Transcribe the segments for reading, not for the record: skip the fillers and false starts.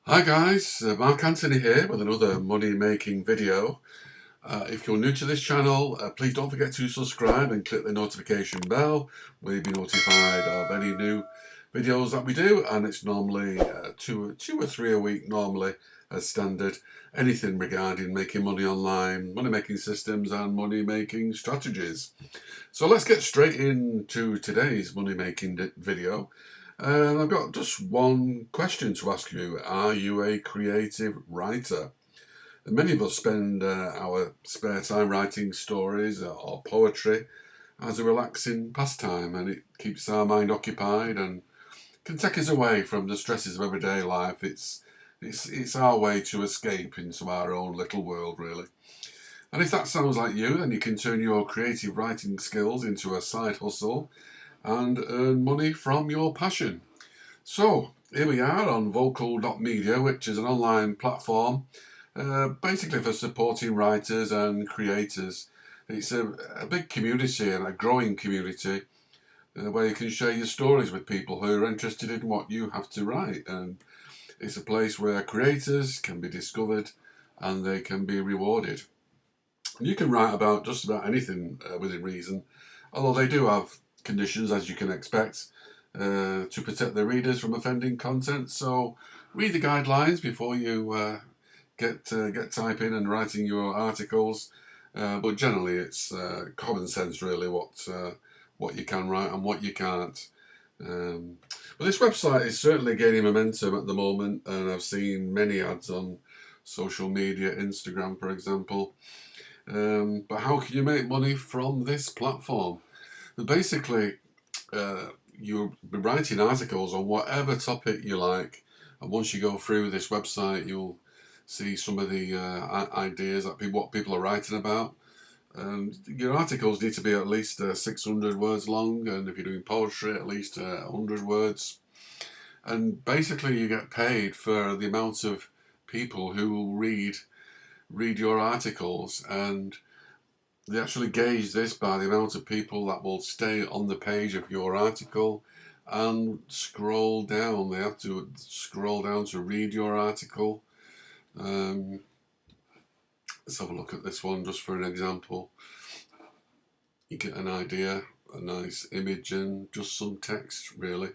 Hi guys, Mark Anthony here with another money making video. If you're new to this channel, please don't forget to subscribe and click the notification bell where you'll be notified of any new videos that we do, and it's normally two or three a week normally as standard. Anything regarding making money online, money making systems and money making strategies. So let's get straight into today's money making video. I've got just one question to ask you. Are you a creative writer? And many of us spend our spare time writing stories or poetry as a relaxing pastime, and it keeps our mind occupied and can take us away from the stresses of everyday life. It's our way to escape into our own little world, really. And if that sounds like you, then you can turn your creative writing skills into a side hustle and earn money from your passion. So, here we are on vocal.media, which is an online platform basically for supporting writers and creators. It's a big community and a growing community where you can share your stories with people who are interested in what you have to write. And it's a place where creators can be discovered and they can be rewarded. You can write about just about anything within reason, although they do have conditions, as you can expect, to protect their readers from offending content. So read the guidelines before you get typing and writing your articles. But generally, it's common sense, really, what you can write and what you can't. But this website is certainly gaining momentum at the moment, and I've seen many ads on social media, Instagram, for example. But how can you make money from this platform? Basically, you'll be writing articles on whatever topic you like, and once you go through this website, you'll see some of the ideas that what people are writing about. And your articles need to be at least 600 words long, and if you're doing poetry, at least 100 words. And basically, you get paid for the amount of people who will read your articles, and they actually gauge this by the amount of people that will stay on the page of your article and scroll down. They have to scroll down to read your article. Let's have a look at this one just for an example. You get an idea, a nice image and just some text, really.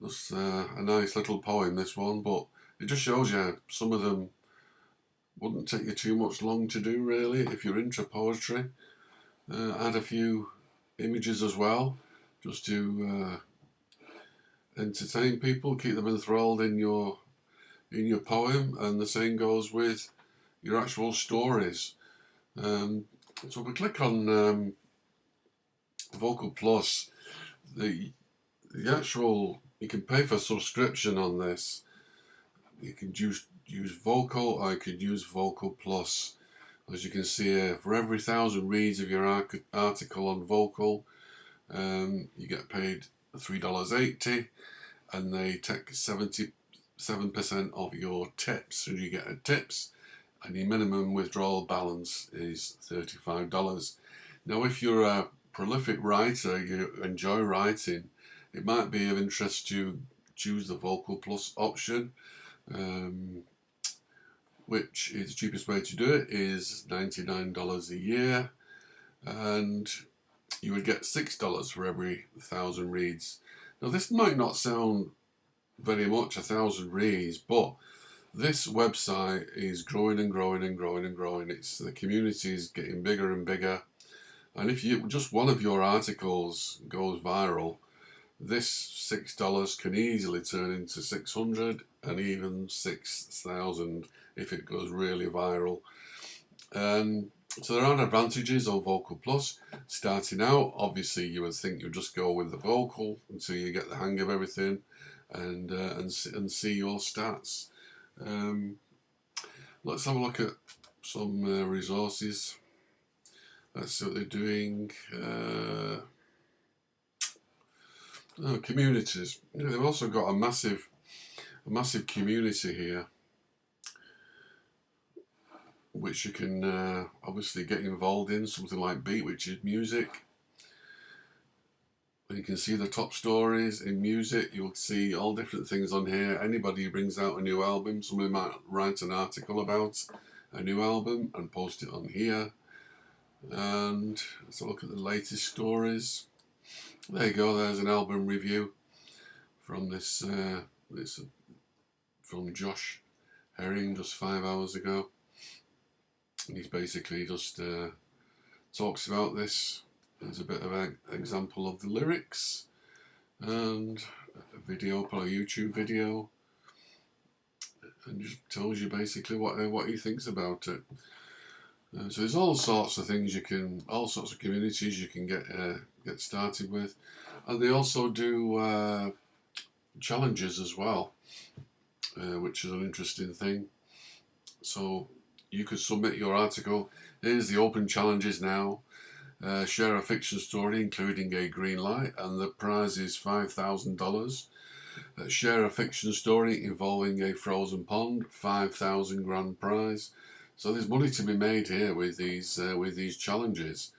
Just a nice little poem, this one, but it just shows you some of them wouldn't take you too much long to do, really, if you're into poetry. Add a few images as well, just to entertain people, keep them enthralled in your poem, and the same goes with your actual stories. So if we click on Vocal Plus, the actual, you can pay for subscription on this. You can use Vocal, or you could use Vocal Plus. As you can see here, for every 1,000 reads of your article on Vocal, you get paid $3.80, and they take 77% of your tips. So you get a tips, and your minimum withdrawal balance is $35. Now, if you're a prolific writer, you enjoy writing, it might be of interest to choose the Vocal Plus option. Which is the cheapest way to do it is $99 a year, and you would get $6 for every 1,000 reads. Now, this might not sound very much, 1,000 reads, but this website is growing and growing and growing and growing. The community is getting bigger and bigger, and if just one of your articles goes viral, this $6 can easily turn into 600 and even 6,000 if it goes really viral. So there are advantages of Vocal Plus. Starting out, obviously, you would think you'd just go with the vocal until you get the hang of everything, and see your stats. Let's have a look at some resources. Let's see what they're doing. Communities. They've also got a massive community here, which you can obviously get involved in. Something like Beat, which is music. You can see the top stories in music. You'll see all different things on here. Anybody who brings out a new album, somebody might write an article about a new album and post it on here. And let's look at the latest stories. There you go, there's an album review from this from Josh Herring just 5 hours ago. And he's basically just talks about this. There's a bit of an example of the lyrics and a video, probably a YouTube video, and just tells you basically what he thinks about it. So there's all sorts of things all sorts of communities you can get started with, and they also do challenges as well, which is an interesting thing. So you could submit your article. Here's the open challenges now. Share a fiction story including a green light, and the prize is $5,000. Share a fiction story involving a frozen pond, 5,000 grand prize. So there's money to be made here with these challenges.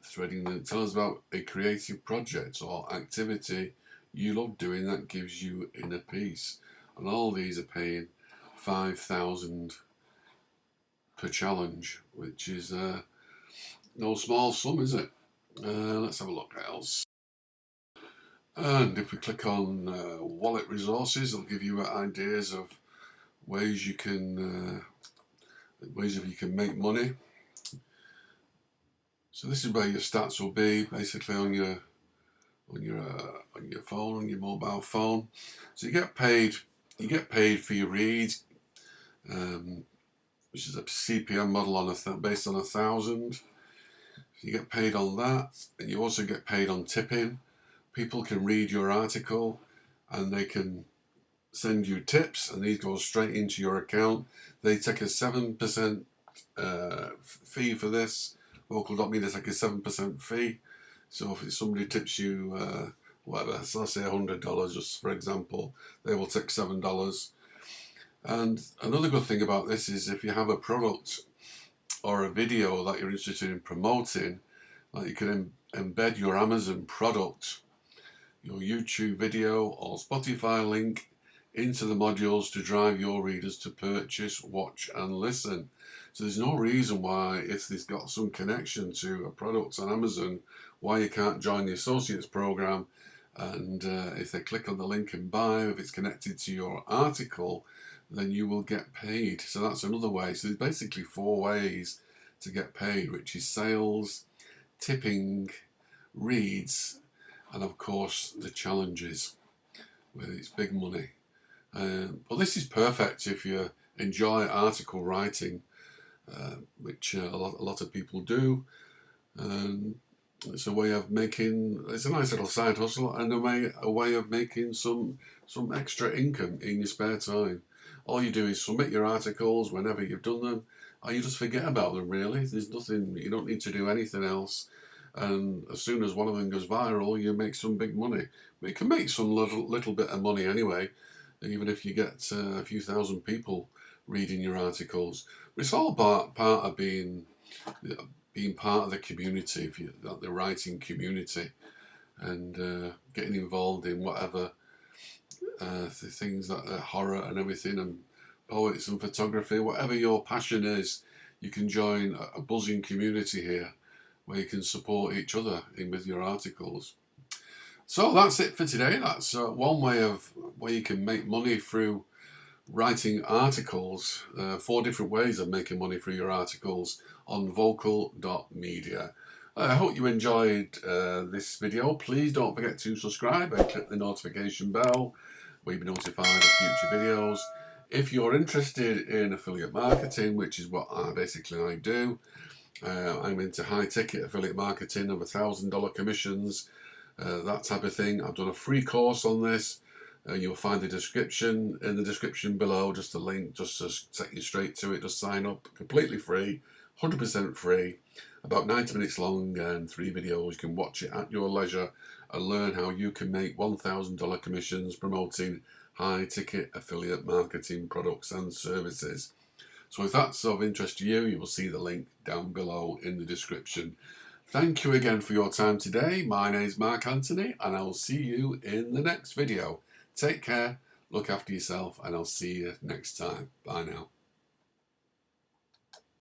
Threading, tell us about a creative project or activity you love doing that gives you inner peace. And all these are paying 5,000 per challenge, which is no small sum, is it? Let's have a look what else. And if we click on wallet resources, it'll give you ideas of ways you can make money. So this is where your stats will be, basically on your phone, on your mobile phone. So you get paid for your reads, which is a CPM model based on 1,000. So you get paid on that, and you also get paid on tipping. People can read your article and they can send you tips, and these go straight into your account. They take a 7% fee for this. Vocal.media take a 7% fee. So if somebody tips you whatever, so let's say $100 just for example, they will take $7. And another good thing about this is if you have a product or a video that you're interested in promoting, like you can embed your Amazon product, your YouTube video or Spotify link into the modules to drive your readers to purchase, watch and listen. So there's no reason why, if they've got some connection to a product on Amazon, why you can't join the Associates program, and if they click on the link and buy, if it's connected to your article, then you will get paid. So that's another way. So there's basically 4 ways to get paid, which is sales, tipping, reads, and of course the challenges, where it's big money. Well, this is perfect if you enjoy article writing, which a lot of people do. It's a way of making, it's a nice little side hustle and a way of making some extra income in your spare time. All you do is submit your articles whenever you've done them, or you just forget about them really. There's nothing, you don't need to do anything else. And as soon as one of them goes viral, you make some big money. But you can make some little bit of money anyway, even if you get a few thousand people reading your articles. But it's all part of being part of the community, the writing community, and getting involved in whatever the things that are horror and everything, and poets and photography, whatever your passion is, you can join a buzzing community here where you can support each other with your articles. So that's it for today. That's one way you can make money through writing articles. 4 different ways of making money through your articles on vocal.media. I hope you enjoyed this video. Please don't forget to subscribe and click the notification bell where you'll be notified of future videos. If you're interested in affiliate marketing, which is what I do, I'm into high ticket affiliate marketing of $1,000 commissions, that type of thing. I've done a free course on this. You'll find the description in the description below, just a link just to take you straight to it. Just sign up, completely free, 100% free, about 90 minutes long and 3 videos. You can watch it at your leisure and learn how you can make $1,000 commissions promoting high ticket affiliate marketing products and services. So if that's of interest to you, you will see the link down below in the description. Thank you again for your time today. My name is Mark Anthony, and I will see you in the next video. Take care, look after yourself, and I'll see you next time. Bye now.